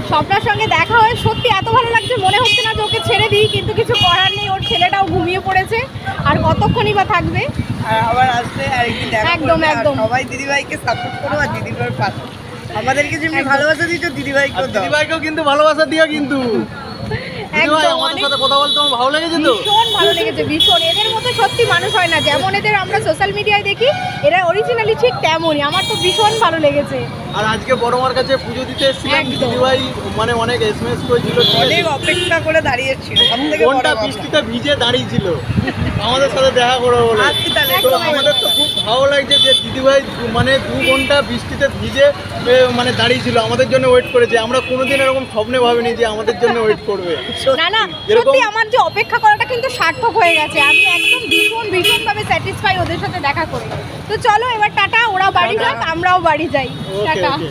স্বপ্নার সঙ্গে দেখা হয়ে সত্যি এত ভালো লাগছে, মনে হচ্ছে না যে ওকে ছেড়ে দিই, কিন্তু কিছু করার নেই, ওর ছেলেটাও ঘুমিয়ে পড়েছে, আর কতক্ষণই বা থাকবে। আবার আসলে আরেকদিন দেখা একদম, করবে, আর একদম। সবাই দিদিভাইকে সাপোর্ট করো আর দিদিভাইয়ের পাশে আমাদেরকে যেমনি ভালোবাসা দিচ্ছ দিদিভাইকেও দাও। দিদিভাইকেও কিন্তু ভালোবাসা দিও কিন্তু। দিদিভাই একদম, আমাদের অনেক সাথে কথা বলতে আমার ভালো লেগেছে তো। ভীষণ ভালো লেগেছে, ভীষণ। এদের মতো সত্যি মানুষ হয় না, যেমন এদের আমরা সোশ্যাল মিডিয়ায় দেখি, এরা অরিজিনালি ঠিক তেমনই। আমার তো ভীষণ ভালো লেগেছে। আর আজকে বড় মার কাছে পুজো দিতে এসেছিলাম, একদম। দিদিভাই মানে অনেক এসএমএস করেছিল, অনেক অপেক্ষা করে দাঁড়িয়েছিল, সবথেকে বড় কোনটা কথা। বৃষ্টিতে ভিজে দাঁড়িয়েছিল আমাদের সাথে দেখা করো বলে। আসছি তাহলে তো একদম, আমাদের তো খুব ভালো লাগছে যে দিদিভাই মানে 2 ঘন্টা বৃষ্টিতে ভিজে মানে দাঁড়িয়েছিল, আমাদের জন্য ওয়েট করেছে। আমরা কোনোদিন এরকম স্বপ্নে ভাবিনি যে আমাদের জন্য ওয়েট করবে। না না, এরকম- সত্যি আমার যে অপেক্ষা করাটা কিন্তু সার্থক হয়ে গেছে। আমি একদম ভীষণভাবে স্যাটিসফাই ওদের সাথে দেখা করে। তো চলো এবার টাটা, ওরা বাড়ি যাক, আমরাও বাড়ি যাই। Okay tata. ওকে।